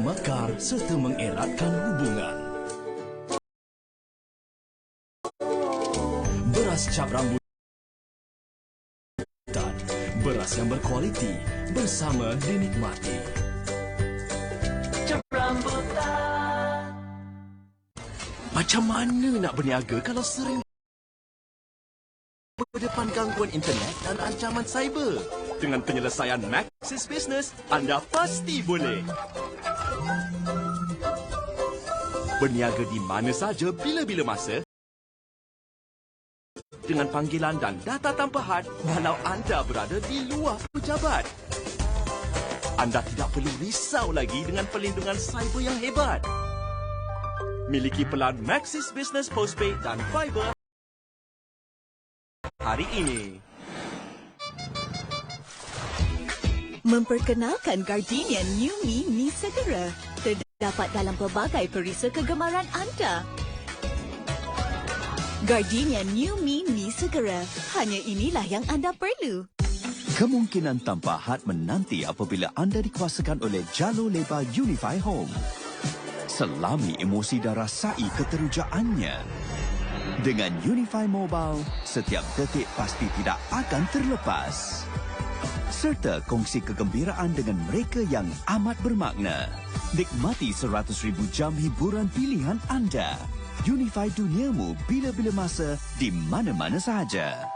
mekar serta mengeratkan hubungan. Beras cap rambutan, beras yang berkualiti, bersama dinikmati. Cap rambutan. Macam mana nak berniaga kalau sering berdepan gangguan internet dan ancaman cyber? Dengan penyelesaian Maxis Business, anda pasti boleh. Berniaga di mana saja, bila-bila masa, dengan panggilan dan data tanpa had walau anda berada di luar pejabat. Anda tidak perlu risau lagi dengan perlindungan cyber yang hebat. Miliki pelan Maxis Business Postpaid dan Fiber hari ini. Memperkenalkan Gardenia New Mi Segera. Terdapat dalam pelbagai perisa kegemaran anda. Gardenia New Mi Segera. Hanya inilah yang anda perlu. Kemungkinan tanpa had menanti apabila anda dikuasakan oleh jalur lebar Unify Home. Selami emosi dan rasai keterujaannya. Dengan Unify Mobile, setiap detik pasti tidak akan terlepas. Serta kongsi kegembiraan dengan mereka yang amat bermakna. Nikmati 100,000 jam hiburan pilihan anda. Unify duniamu bila-bila masa, di mana-mana sahaja.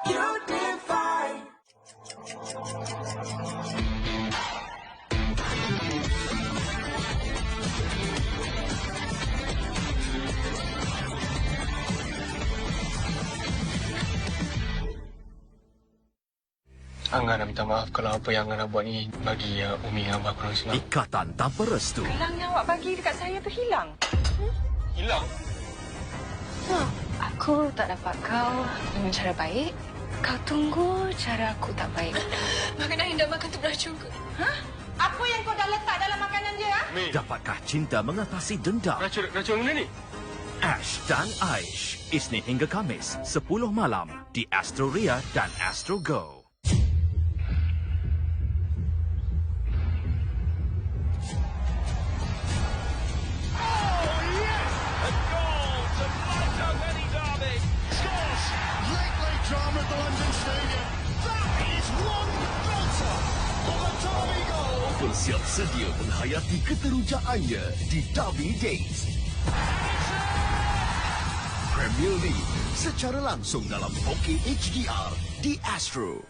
Unify. Angga nak minta maaf kalau apa yang Angga nak buat ni bagi Umi dan Abah kurang senang. Ikatan tanpa restu. Gelang yang awak bagi dekat saya tu hilang. Hilang? Aku tak dapat kau dengan cara baik. Kau tunggu cara aku tak baik. Makanan yang dah makan tu beracun ke? Hah? Apa yang kau dah letak dalam makanan dia? Dapatkah cinta mengatasi dendam? Racun mana ni? Ash dan Aish. Isnin hingga Khamis, 10 malam di Astro Ria dan Astro Go. Bersiap sedia menghayati keterujaannya di Derby Days. Premier League secara langsung dalam 4K HDR di Astro.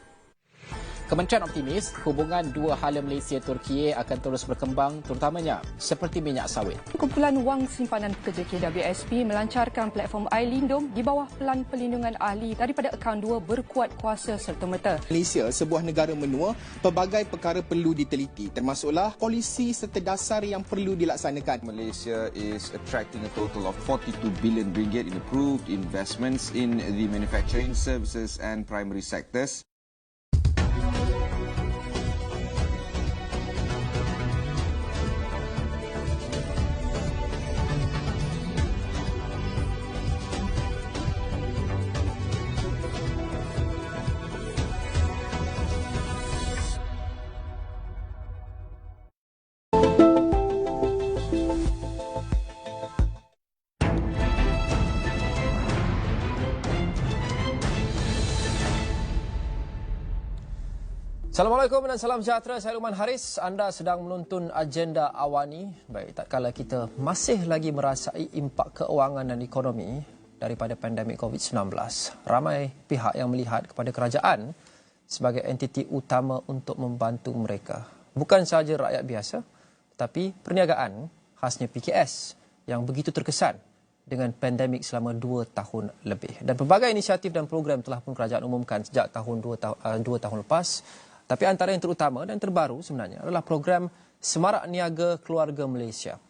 Kementerian optimis hubungan dua hala Malaysia-Turkiye akan terus berkembang, terutamanya seperti minyak sawit. Kumpulan Wang Simpanan Pekerja KWSP melancarkan platform iLindung di bawah pelan pelindungan ahli daripada akaun 2 berkuat kuasa serta-merta. Malaysia, sebuah negara menua, pelbagai perkara perlu diteliti, termasuklah polisi serta dasar yang perlu dilaksanakan. Malaysia is attracting a total of 42 billion ringgit in approved investments in the manufacturing, services and primary sectors. Assalamualaikum dan salam sejahtera. Saya Luqman Haris. Anda sedang menonton agenda Awani. Baik, tak kala kita masih lagi merasai impak keuangan dan ekonomi daripada pandemik COVID-19. Ramai pihak yang melihat kepada kerajaan sebagai entiti utama untuk membantu mereka. Bukan sahaja rakyat biasa, tetapi perniagaan khasnya PKS yang begitu terkesan dengan pandemik selama 2 tahun lebih. Dan pelbagai inisiatif dan program telah pun kerajaan umumkan sejak tahun 2 tahun lepas. Tapi antara yang terutama dan terbaru sebenarnya adalah program Semarak Niaga Keluarga Malaysia.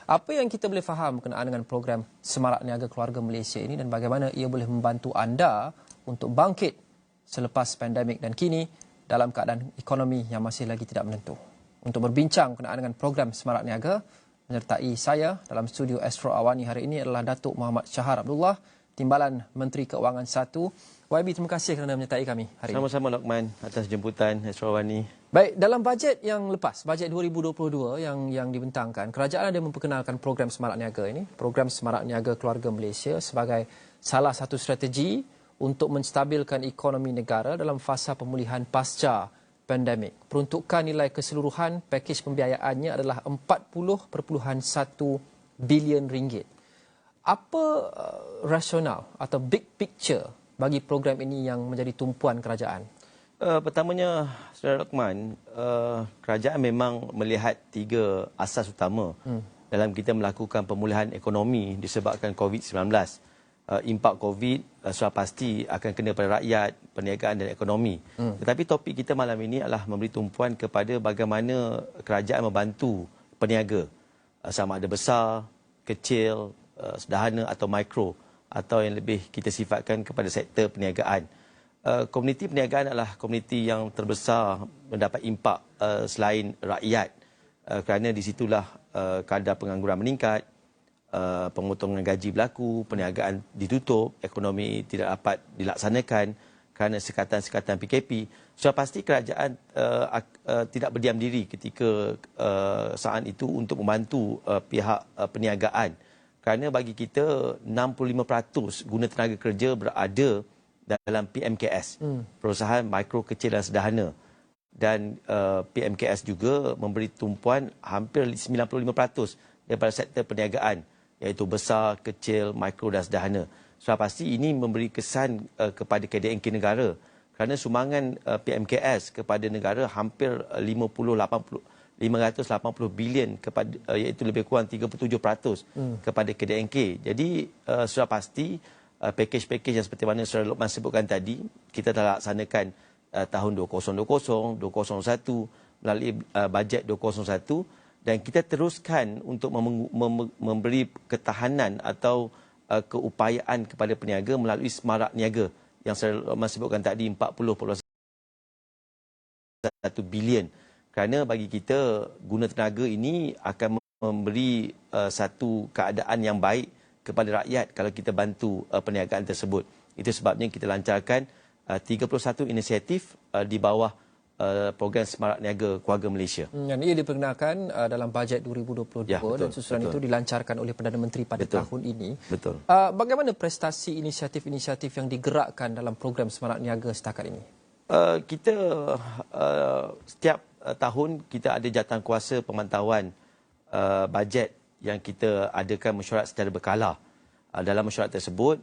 Apa yang kita boleh faham berkenaan dengan program Semarak Niaga Keluarga Malaysia ini dan bagaimana ia boleh membantu anda untuk bangkit selepas pandemik dan kini dalam keadaan ekonomi yang masih lagi tidak menentu. Untuk berbincang berkenaan dengan program Semarak Niaga, menyertai saya dalam studio Astro Awani hari ini adalah Datuk Muhammad Shahar Abdullah, Timbalan Menteri Keuangan 1. YB, terima kasih kerana menyertai kami hari ini. Sama-sama Lokman atas jemputan Astro Awani. Baik, dalam bajet yang lepas, bajet 2022 yang dibentangkan, kerajaan ada memperkenalkan program Semarak Niaga ini, program Semarak Niaga Keluarga Malaysia sebagai salah satu strategi untuk menstabilkan ekonomi negara dalam fasa pemulihan pasca pandemik. Peruntukan nilai keseluruhan pakej pembiayaannya adalah 40.1 bilion ringgit. Apa rasional atau big picture bagi program ini yang menjadi tumpuan kerajaan? Pertamanya, Saudara Lokman, kerajaan memang melihat 3 asas utama dalam kita melakukan pemulihan ekonomi disebabkan COVID-19. Impak COVID sudah pasti akan kena pada rakyat, perniagaan dan ekonomi. Tetapi topik kita malam ini adalah memberi tumpuan kepada bagaimana kerajaan membantu peniaga, sama ada besar, kecil, sederhana atau mikro, atau yang lebih kita sifatkan kepada sektor perniagaan. Komuniti perniagaan adalah komuniti yang terbesar mendapat impak selain rakyat, kerana di situlah kadar pengangguran meningkat, pemotongan gaji berlaku, perniagaan ditutup, ekonomi tidak dapat dilaksanakan kerana sekatan-sekatan PKP. Sudah pasti kerajaan tidak berdiam diri ketika saat itu untuk membantu pihak perniagaan. Kerana bagi kita 65% guna tenaga kerja berada dalam PMKS, perusahaan mikro, kecil dan sederhana. Dan PMKS juga memberi tumpuan hampir 95% daripada sektor perniagaan, iaitu besar, kecil, mikro dan sederhana. Sudah pasti ini memberi kesan kepada KDNK negara, kerana sumbangan PMKS kepada negara hampir 580 bilion, kepada iaitu lebih kurang 37% kepada KDNK. Jadi sudah pasti pakej-pakej yang seperti mana Saudara Lokman sebutkan tadi, kita telah laksanakan tahun 2020, 2021 melalui bajet 2021, dan kita teruskan untuk memberi ketahanan atau keupayaan kepada peniaga melalui Semarak Niaga yang Saudara Lokman sebutkan tadi, 40.1 bilion. Kerana bagi kita, guna tenaga ini akan memberi satu keadaan yang baik kepada rakyat kalau kita bantu perniagaan tersebut. Itu sebabnya kita lancarkan 31 inisiatif di bawah program Semarak Niaga Keluarga Malaysia. Dan ia diperkenalkan dalam bajet 2022, ya, betul, dan susulan itu dilancarkan oleh Perdana Menteri pada tahun ini. Betul. Bagaimana prestasi inisiatif-inisiatif yang digerakkan dalam program Semarak Niaga setakat ini? Kita setiap tahun kita ada jawatankuasa pemantauan bajet yang kita adakan mesyuarat secara berkala. Dalam mesyuarat tersebut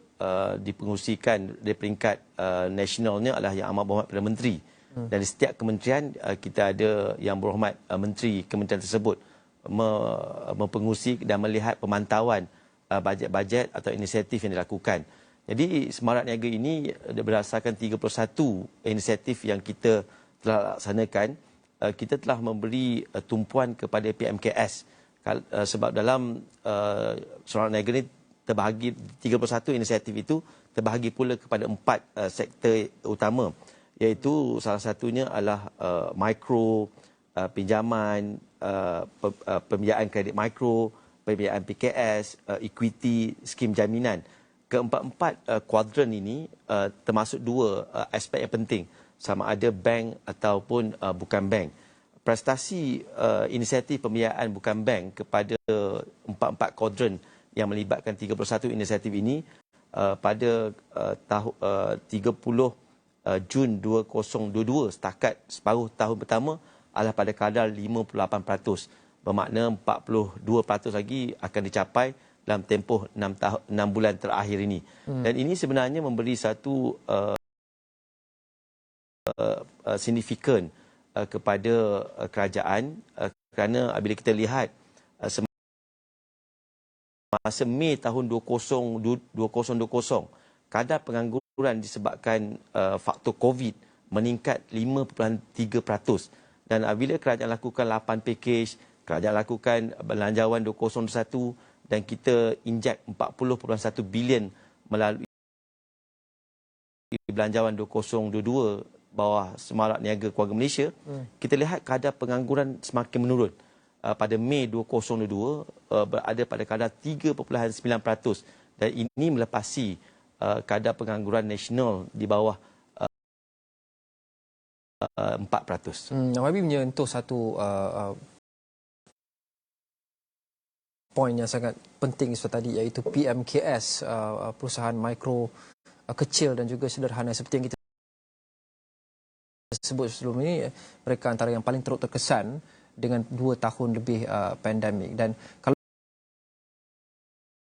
dipengusikan dari peringkat nasionalnya adalah Yang Amat Berhormat Perdana Menteri. Dan di setiap kementerian kita ada Yang Berhormat Menteri kementerian tersebut mempengusi dan melihat pemantauan bajet-bajet atau inisiatif yang dilakukan. Jadi Semarak Niaga ini berdasarkan 31 inisiatif yang kita telah laksanakan. Kita telah memberi tumpuan kepada PMKS, sebab dalam Semarak Niaga ini terbahagi 31 inisiatif itu terbahagi pula kepada 4 sektor utama, iaitu salah satunya adalah mikro, pinjaman, pembiayaan kredit mikro, pembiayaan PKS, equity, skim jaminan. Keempat-empat kuadran ini termasuk 2 aspek yang penting, sama ada bank ataupun bukan bank. Prestasi inisiatif pembiayaan bukan bank kepada 4 kuadran yang melibatkan 31 inisiatif ini pada 30 Jun 2022 setakat separuh tahun pertama adalah pada kadar 58%. Bermakna 42% lagi akan dicapai dalam tempoh 6 bulan terakhir ini. Dan ini sebenarnya memberi satu signifikan kepada kerajaan, kerana bila kita lihat masa Mei tahun 2020, kadar pengangguran disebabkan faktor COVID meningkat 5.3%. Dan bila kerajaan lakukan 8 pakej, kerajaan lakukan belanjawan 2021 dan kita injek 40.1 bilion melalui belanjawan 2022 bawah Semarak Niaga Keluarga Malaysia, kita lihat kadar pengangguran semakin menurun. Pada Mei 2022 berada pada kadar 3.9%, dan ini melepasi kadar pengangguran nasional di bawah 4%. YB menyentuh satu poin yang sangat penting seperti tadi, iaitu PMKS, perusahaan mikro kecil dan juga sederhana seperti yang kita sebut sebelum ini. Mereka antara yang paling teruk terkesan dengan 2 tahun lebih pandemik. Dan kalau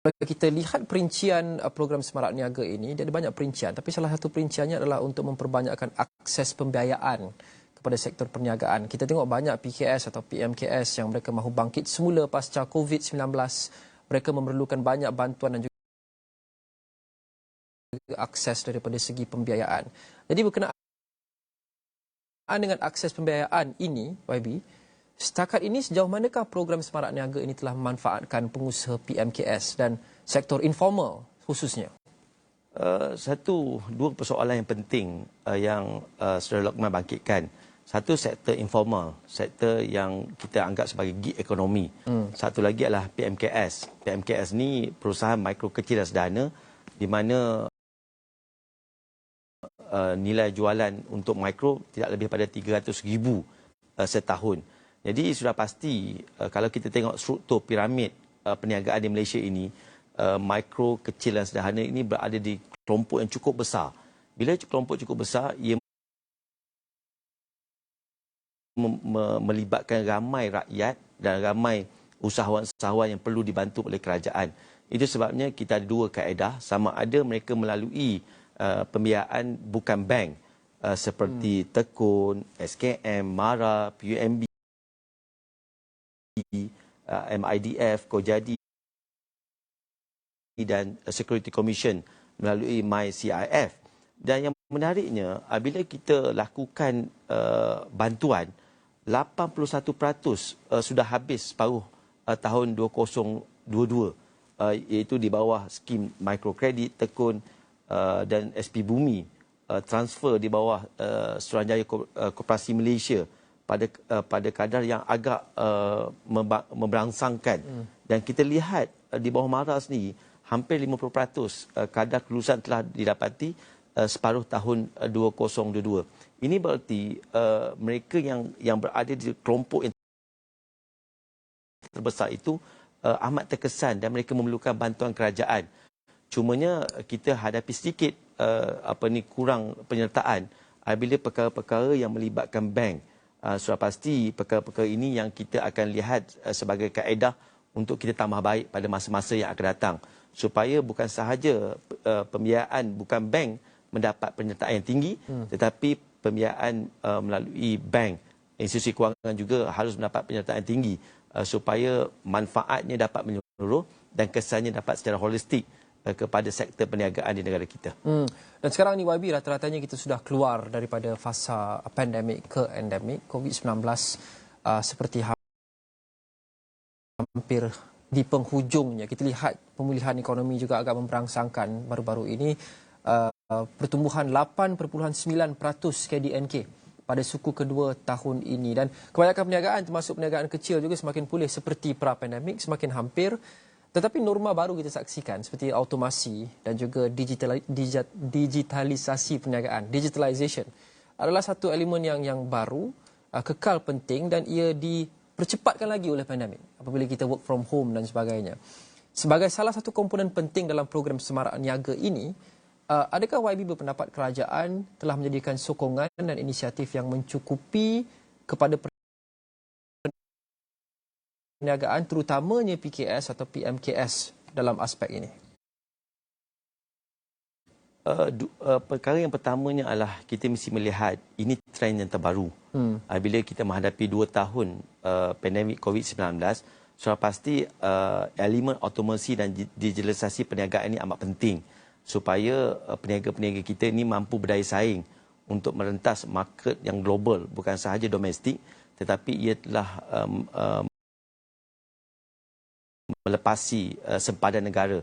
kita lihat perincian program Semarak Niaga ini, dia ada banyak perincian, tapi salah satu perinciannya adalah untuk memperbanyakkan akses pembiayaan kepada sektor perniagaan. Kita tengok banyak PKS atau PMKS yang mereka mahu bangkit semula pasca COVID-19. Mereka memerlukan banyak bantuan dan juga akses daripada segi pembiayaan. Jadi berkenaan dengan akses pembiayaan ini, YB, setakat ini sejauh manakah program Semarak Niaga ini telah memanfaatkan pengusaha PMKS dan sektor informal khususnya? Dua persoalan yang penting yang Saudara Lokman bangkitkan. Satu, sektor informal, sektor yang kita anggap sebagai gig ekonomi. Satu lagi adalah PMKS. PMKS ni perusahaan mikro kecil dan sederhana di mana nilai jualan untuk mikro tidak lebih pada 300,000 setahun. Jadi sudah pasti kalau kita tengok struktur piramid perniagaan di Malaysia ini, mikro kecil dan sederhana ini berada di kelompok yang cukup besar. Bila kelompok cukup besar, ia melibatkan ramai rakyat dan ramai usahawan-usahawan yang perlu dibantu oleh kerajaan. Itu sebabnya kita ada dua kaedah, sama ada mereka melalui pembiayaan bukan bank seperti Tekun, SKM, MARA, PUMB, MIDF, Kojadi dan Security Commission melalui MyCIF. Dan yang menariknya, bila kita lakukan bantuan, 81% sudah habis separuh tahun 2022, iaitu di bawah skim mikrokredit, Tekun dan SP Bumi, transfer di bawah Suruhanjaya Koperasi Malaysia pada kadar yang agak memberangsangkan. Dan kita lihat di bawah MARA sendiri, hampir 50% kadar kelulusan telah didapati separuh tahun 2022. Ini berarti mereka yang berada di kelompok yang terbesar itu amat terkesan dan mereka memerlukan bantuan kerajaan. Cumanya kita hadapi sedikit kurang penyertaan bila perkara-perkara yang melibatkan bank. Sudah pasti perkara-perkara ini yang kita akan lihat sebagai kaedah untuk kita tambah baik pada masa-masa yang akan datang. Supaya bukan sahaja pembiayaan bukan bank mendapat penyertaan yang tinggi, tetapi pembiayaan melalui bank, institusi kewangan juga harus mendapat penyertaan yang tinggi supaya manfaatnya dapat menyeluruh dan kesannya dapat secara holistik kepada sektor perniagaan di negara kita. Dan sekarang ni YB, rata-ratanya kita sudah keluar daripada fasa pandemik ke endemik. COVID-19 seperti hampir di penghujungnya. Kita lihat pemulihan ekonomi juga agak memberangsangkan baru-baru ini. Pertumbuhan 8.9% KDNK pada suku kedua tahun ini. Dan kebanyakan perniagaan termasuk perniagaan kecil juga semakin pulih seperti pra-pandemik, semakin hampir. Tetapi norma baru kita saksikan seperti automasi dan juga digitalisasi perniagaan, digitalization adalah satu elemen yang baru, kekal penting dan ia dipercepatkan lagi oleh pandemik apabila kita work from home dan sebagainya. Sebagai salah satu komponen penting dalam program Semarak Niaga ini, adakah YB berpendapat kerajaan telah menjadikan sokongan dan inisiatif yang mencukupi kepada perniagaan terutamanya PKS atau PMKS dalam aspek ini? Perkara yang pertamanya adalah kita mesti melihat ini trend yang terbaru. Bila kita menghadapi 2 tahun pandemik COVID-19, sudah pasti elemen otomasi dan digitalisasi perniagaan ini amat penting supaya peniaga-peniaga kita ini mampu berdaya saing untuk merentas market yang global, bukan sahaja domestik, tetapi ia telah melepasi sempadan negara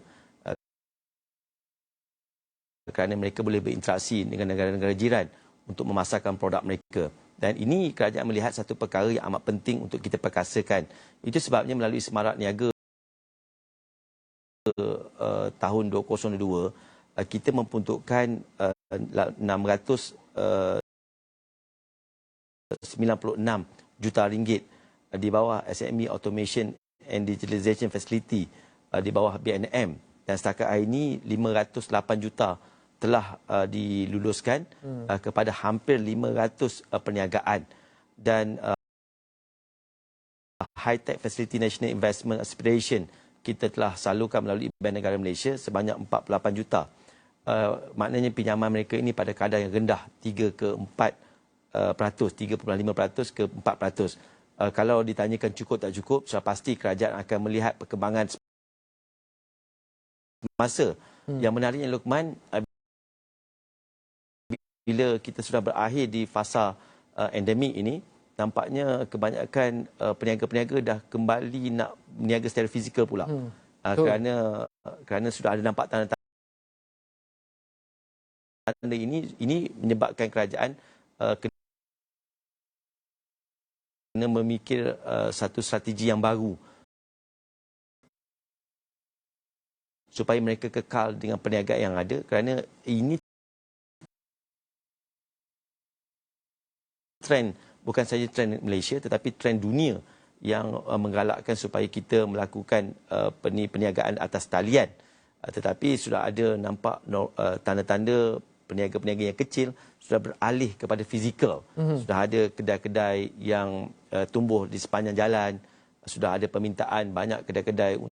kerana mereka boleh berinteraksi dengan negara-negara jiran untuk memasarkan produk mereka. Dan ini kerajaan melihat satu perkara yang amat penting untuk kita perkasakan. Itu sebabnya melalui Semarak Niaga tahun 2022, kita memperuntukkan 696 juta ringgit di bawah SME Automation and Digitalization Facility di bawah BNM, dan setakat hari ini 508 juta telah diluluskan kepada hampir 500 perniagaan, dan High Tech Facility National Investment Aspiration kita telah salurkan melalui Bank Negara Malaysia sebanyak 48 juta. Maknanya pinjaman mereka ini pada kadar yang rendah, 3 ke 4%, 3.5% ke 4%. Kalau ditanyakan cukup tak cukup, sudah pasti kerajaan akan melihat perkembangan masa. Yang menariknya, Luqman, bila kita sudah berakhir di fasa endemik ini, nampaknya kebanyakan peniaga-peniaga dah kembali nak berniaga secara fizikal pula. Kerana sudah ada nampak tanda-tanda ini menyebabkan kerajaan kena memikir satu strategi yang baru supaya mereka kekal dengan perniagaan yang ada, kerana ini trend, bukan saja trend Malaysia tetapi trend dunia yang menggalakkan supaya kita melakukan perniagaan atas talian. Tetapi sudah ada nampak tanda-tanda peniaga-peniaga yang kecil sudah beralih kepada fizikal. Sudah ada kedai-kedai yang tumbuh di sepanjang jalan, sudah ada permintaan banyak kedai-kedai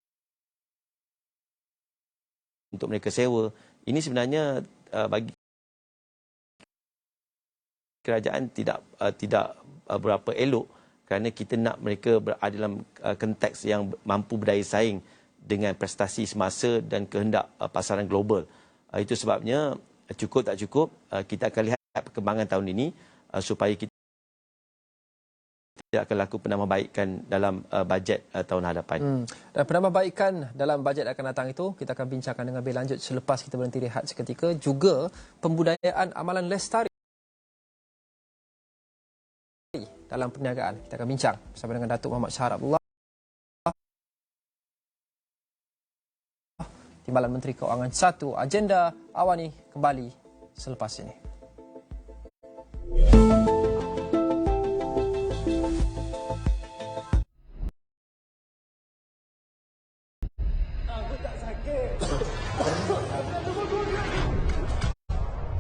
untuk mereka sewa. Ini sebenarnya bagi kerajaan tidak berapa elok, kerana kita nak mereka berada dalam konteks yang mampu berdaya saing dengan prestasi semasa dan kehendak pasaran global. Itu sebabnya cukup tak cukup, kita akan lihat perkembangan tahun ini supaya kita akan lakukan penambahbaikan dalam bajet tahun hadapan. Dan penambahbaikan dalam bajet akan datang itu kita akan bincangkan dengan lebih lanjut selepas kita berhenti rehat seketika. Juga pembudayaan amalan lestari dalam perniagaan. Kita akan bincang bersama dengan Datuk Muhammad Shahar Abdullah, Timbalan Menteri Keuangan 1. Agenda Awani kembali selepas ini.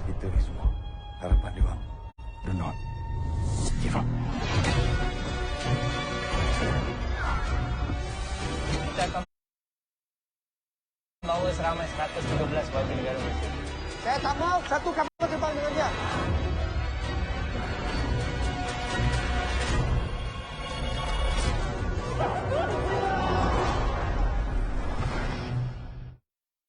Kita ni semua harapan dia bang. Do not give up. Kita akan bawa seramai 113 warga negara Malaysia. Saya tak mau satu kapal terbang dengan dia.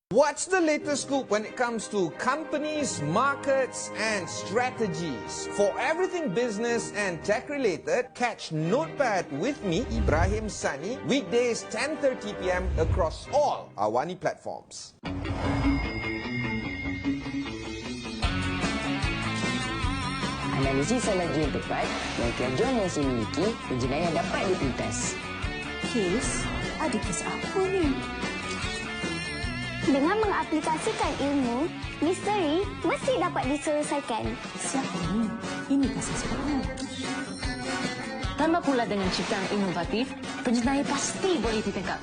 What's the latest scoop when it comes to companies, markets, and strategies? For everything business and tech-related, catch Notepad with me, Ibrahim Sani, weekdays 10:30 p.m. across all Awani platforms. Analisis laju yang tepat dan kelajuan yang saya miliki, penjenayah dapat dituntas. Kes? Ada kes apa ni? Dengan mengaplikasikan ilmu, misteri mesti dapat diselesaikan. Siapa ni? Ini kasus sebenarnya. Tambah pula dengan ciptaan inovatif, penjenayah pasti boleh ditangkap.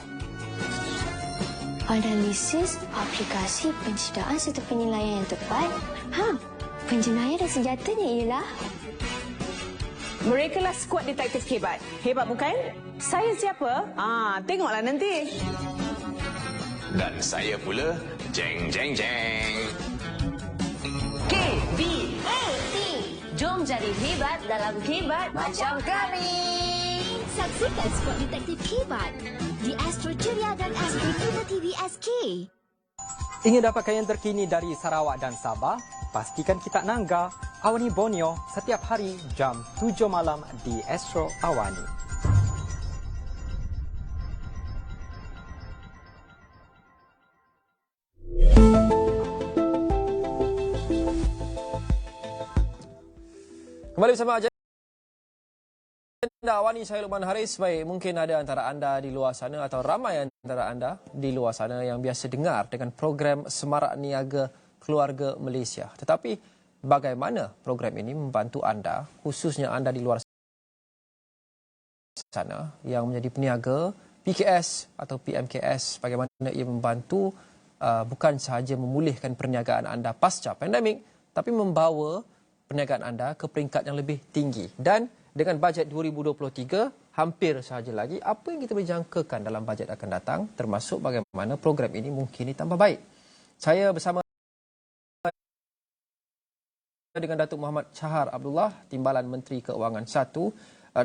Analisis, aplikasi, penciptaan serta penilaian yang tepat. Penjenayah dan senjatanya ialah... Mereka lah skuad detektif hebat. Hebat bukan? Saya siapa? Tengoklah nanti. Dan saya pula, jeng jeng jeng. KBAT. Jom jadi hebat dalam hebat macam kami. Saksikan skuad detektif hebat di Astro Ceria dan Astro Tuna TV SK. Ingin dapatkan yang terkini dari Sarawak dan Sabah? Pastikan kita Nangga Awani Borneo setiap hari jam 7 malam di Astro Awani. Kembali bersama agenda Awani, saya Luqman Haris. Baik, mungkin ada antara anda di luar sana atau ramai antara anda di luar sana yang biasa dengar dengan program Semarak Niaga Keluarga Malaysia. Tetapi bagaimana program ini membantu anda, khususnya anda di luar sana yang menjadi peniaga PKS atau PMKS, bagaimana ia membantu bukan sahaja memulihkan perniagaan anda pasca pandemik, tapi membawa perniagaan anda ke peringkat yang lebih tinggi. Dan dengan bajet 2023, hampir sahaja lagi, apa yang kita boleh jangkakan dalam bajet akan datang, termasuk bagaimana program ini mungkin ditambah baik. Saya bersama dengan Datuk Muhammad Shahar Abdullah, Timbalan Menteri Keuangan 1.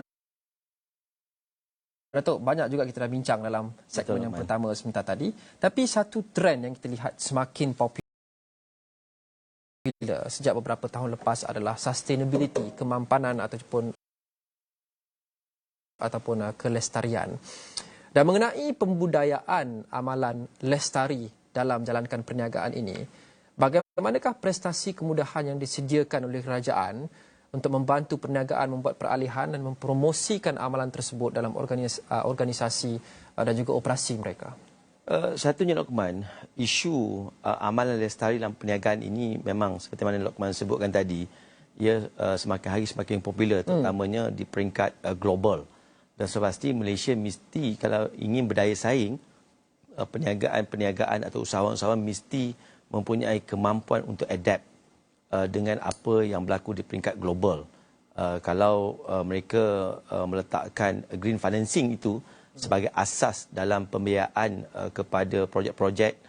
Datuk, banyak juga kita dah bincang dalam segmen yang pertama sebentar tadi. Tapi satu trend yang kita lihat semakin popular sejak beberapa tahun lepas adalah sustainability, kemampanan ataupun kelestarian. Dan mengenai pembudayaan amalan lestari dalam jalankan perniagaan ini, bagaimanakah prestasi kemudahan yang disediakan oleh kerajaan untuk membantu perniagaan membuat peralihan dan mempromosikan amalan tersebut dalam organisasi dan juga operasi mereka? Satunya, Luqman, isu amalan lestari dalam perniagaan ini memang seperti mana Luqman sebutkan tadi, ia semakin hari semakin popular, terutamanya di peringkat global. Dan sepasti Malaysia mesti, kalau ingin berdaya saing, perniagaan atau usahawan-usahawan mesti mempunyai kemampuan untuk adapt dengan apa yang berlaku di peringkat global. Kalau mereka meletakkan green financing itu sebagai asas dalam pembiayaan kepada projek-projek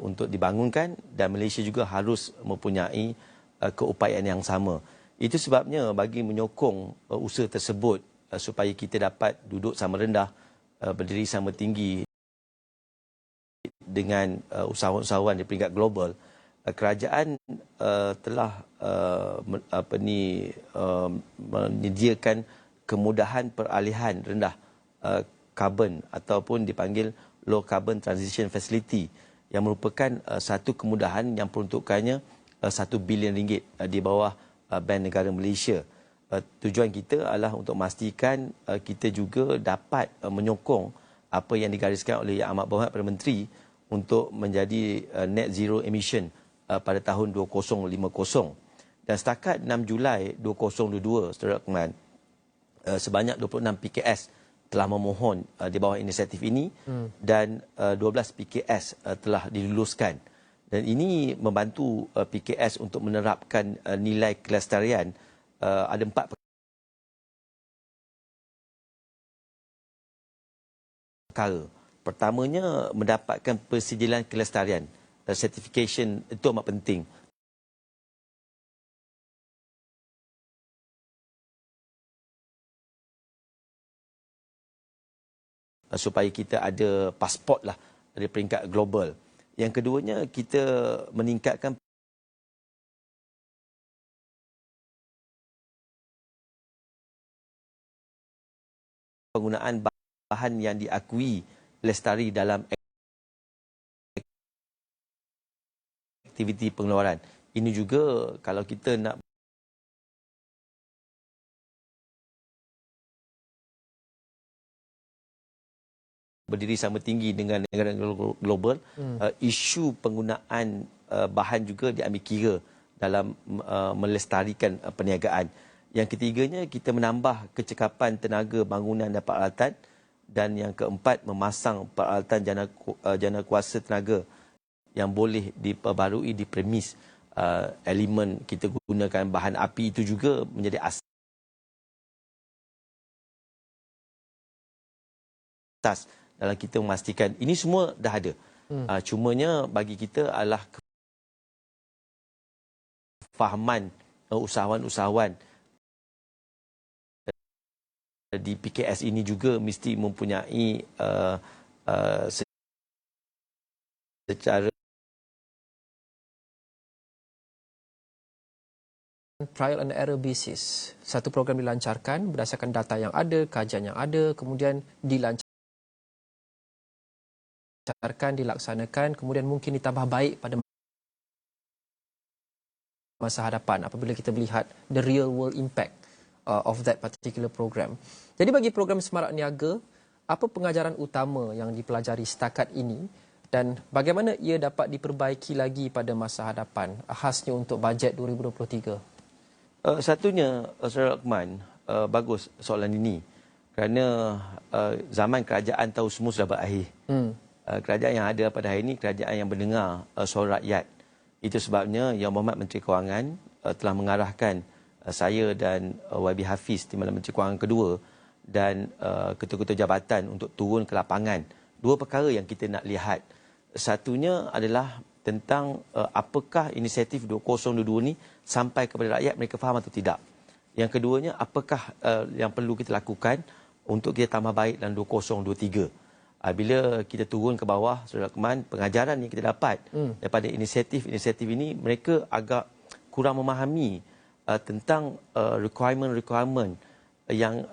untuk dibangunkan, dan Malaysia juga harus mempunyai keupayaan yang sama. Itu sebabnya bagi menyokong usaha tersebut supaya kita dapat duduk sama rendah, berdiri sama tinggi dengan usahawan-usahawan di peringkat global, kerajaan telah menyediakan kemudahan peralihan rendah karbon ataupun dipanggil low carbon transition facility, yang merupakan satu kemudahan yang peruntukannya RM1 bilion di bawah Bank Negara Malaysia. Tujuan kita adalah untuk memastikan kita juga dapat menyokong apa yang digariskan oleh Yang Amat Berhormat Perdana Menteri untuk menjadi net zero emission pada tahun 2050. Dan setakat 6 Julai 2022, Saudara Keman, sebanyak 26 PKS telah memohon di bawah inisiatif ini, dan 12 PKS telah diluluskan. Dan ini membantu PKS untuk menerapkan nilai kelestarian. Ada 4 perkara. Pertamanya, mendapatkan persijilan kelestarian. Certification itu amat penting. Supaya kita ada pasport lah dari peringkat global. Yang keduanya, kita meningkatkan penggunaan bahan yang diakui lestari dalam aktiviti pengeluaran. Ini juga kalau kita nak berdiri sama tinggi dengan negara global, isu penggunaan bahan juga diambil kira dalam melestarikan perniagaan. Yang ketiganya, kita menambah kecekapan tenaga bangunan dan peralatan. Dan yang keempat, memasang peralatan jana kuasa tenaga yang boleh diperbarui di premis. Elemen kita gunakan bahan api itu juga menjadi asas dalam kita memastikan ini semua dah ada. Cumanya bagi kita adalah kefahaman usahawan-usahawan di PKS ini juga mesti mempunyai secara trial and error basis. Satu program dilancarkan berdasarkan data yang ada, kajian yang ada, kemudian dilaksanakan, kemudian mungkin ditambah baik pada masa hadapan apabila kita melihat the real world impact of that particular program. Jadi bagi program Semarak Niaga, apa pengajaran utama yang dipelajari setakat ini dan bagaimana ia dapat diperbaiki lagi pada masa hadapan, khasnya untuk bajet 2023? Satunya, Saudara Luqman, bagus soalan ini. Kerana zaman kerajaan tahu semua sudah berakhir. Kerajaan yang ada pada hari ini, kerajaan yang mendengar suara rakyat. Itu sebabnya Yang Berhormat Menteri Kewangan telah mengarahkan saya dan YB Hafiz, Timbalan Menteri Kewangan kedua, dan ketua-ketua jabatan untuk turun ke lapangan. Dua perkara yang kita nak lihat. Satunya adalah tentang apakah inisiatif 2022 ni sampai kepada rakyat, mereka faham atau tidak. Yang keduanya, apakah yang perlu kita lakukan untuk kita tambah baik dalam 2023. Bila kita turun ke bawah, Saudara Luqman, pengajaran yang kita dapat daripada inisiatif ini, mereka agak kurang memahami tentang requirement yang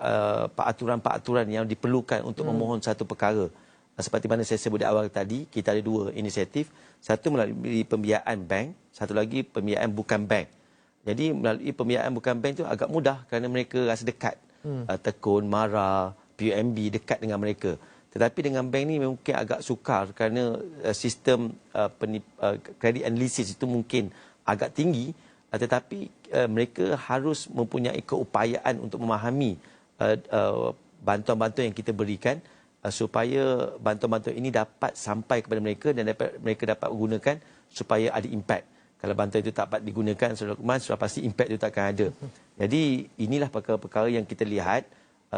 peraturan-peraturan yang diperlukan untuk memohon satu perkara. Seperti mana saya sebut di awal tadi, kita ada dua inisiatif. Satu melalui pembiayaan bank, satu lagi pembiayaan bukan bank. Jadi melalui pembiayaan bukan bank itu agak mudah kerana mereka rasa dekat. Tekun, Mara, PUMB dekat dengan mereka. Tetapi dengan bank ni mungkin agak sukar kerana sistem credit analysis itu mungkin agak tinggi. Tetapi mereka harus mempunyai keupayaan untuk memahami bantuan-bantuan yang kita berikan supaya bantuan-bantuan ini dapat sampai kepada mereka dan mereka dapat gunakan supaya ada impact. Kalau bantuan itu tak dapat digunakan, Saudara Luqman, sudah pasti impact itu takkan ada. Jadi inilah perkara-perkara yang kita lihat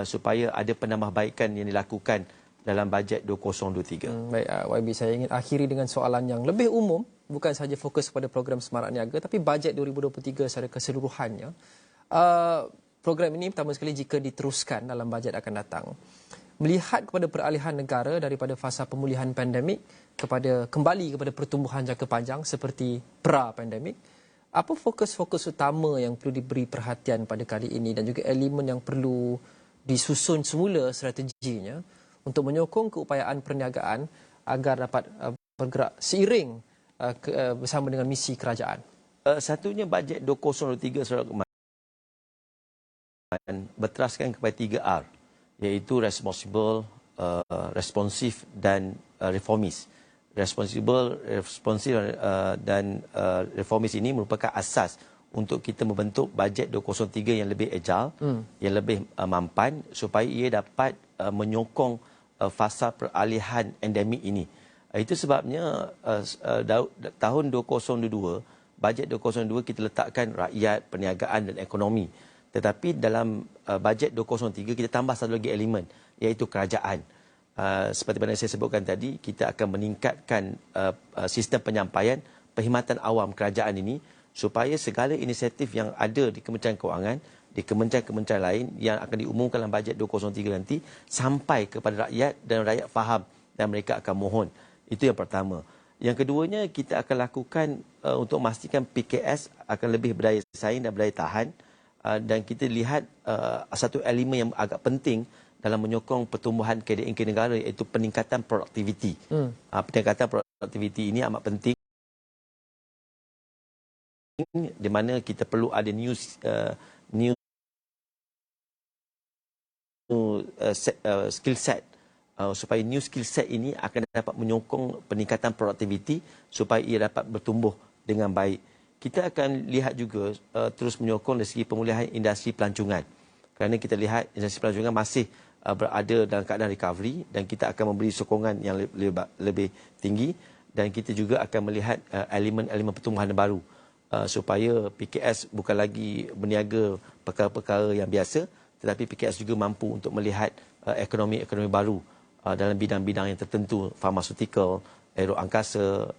supaya ada penambahbaikan yang dilakukan dalam bajet 2023. Baik, YB, saya ingin akhiri dengan soalan yang lebih umum, bukan sahaja fokus kepada program Semarak Niaga, tapi bajet 2023 secara keseluruhannya. Program ini pertama sekali jika diteruskan dalam bajet akan datang, melihat kepada peralihan negara daripada fasa pemulihan pandemik kembali kepada pertumbuhan jangka panjang seperti pra-pandemik, apa fokus-fokus utama yang perlu diberi perhatian pada kali ini dan juga elemen yang perlu disusun semula strateginya untuk menyokong keupayaan perniagaan agar dapat bergerak seiring bersama dengan misi kerajaan? Satunya bajet 2023, Saudara Luqman, berteraskan kepada 3R, iaitu responsible, responsif dan reformis. Responsible, responsif dan reformis ini merupakan asas untuk kita membentuk bajet 2023 yang lebih agile, yang lebih mampan supaya ia dapat menyokong fasa peralihan endemik ini. Itu sebabnya tahun 2022, bajet 2022 kita letakkan rakyat, perniagaan dan ekonomi. Tetapi dalam bajet 2023 kita tambah satu lagi elemen, iaitu kerajaan. Seperti mana saya sebutkan tadi, kita akan meningkatkan sistem penyampaian perkhidmatan awam kerajaan ini supaya segala inisiatif yang ada di Kementerian Kewangan, di kementerian-kementerian lain yang akan diumumkan dalam bajet 2023 nanti sampai kepada rakyat dan rakyat faham dan mereka akan mohon. Itu yang pertama. Yang keduanya, kita akan lakukan untuk memastikan PKS akan lebih berdaya saing dan berdaya tahan. Dan kita lihat satu elemen yang agak penting dalam menyokong pertumbuhan KDNK negara, iaitu peningkatan produktiviti. Peningkatan produktiviti ini amat penting, di mana kita perlu ada new skill set, supaya new skill set ini akan dapat menyokong peningkatan produktiviti supaya ia dapat bertumbuh dengan baik. Kita akan lihat juga terus menyokong dari segi pemulihan industri pelancongan. Kerana kita lihat industri pelancongan masih berada dalam keadaan recovery dan kita akan memberi sokongan yang lebih tinggi, dan kita juga akan melihat elemen-elemen pertumbuhan baru supaya PKS bukan lagi berniaga perkara-perkara yang biasa, tetapi PKS juga mampu untuk melihat ekonomi-ekonomi baru dalam bidang-bidang yang tertentu, farmaceutical, aeroangkasa,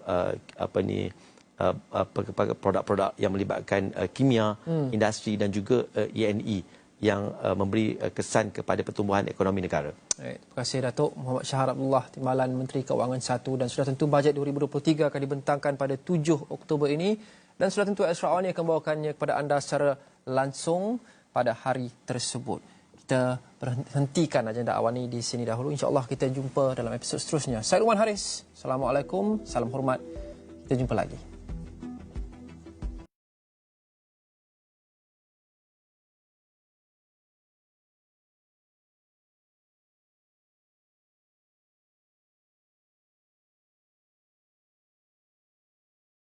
produk-produk yang melibatkan kimia, industri dan juga E&E yang memberi kesan kepada pertumbuhan ekonomi negara. Terima kasih Datuk Muhammad Shahar Abdullah, Timbalan Menteri Kewangan 1, dan sudah tentu bajet 2023 akan dibentangkan pada 7 Oktober ini, dan sudah tentu Asra Awani akan membawakannya kepada anda secara langsung pada hari tersebut. Kita berhentikan agenda Awani di sini dahulu. InsyaAllah kita jumpa dalam episod seterusnya. Saya Luqman Haris. Assalamualaikum, salam hormat. Kita jumpa lagi.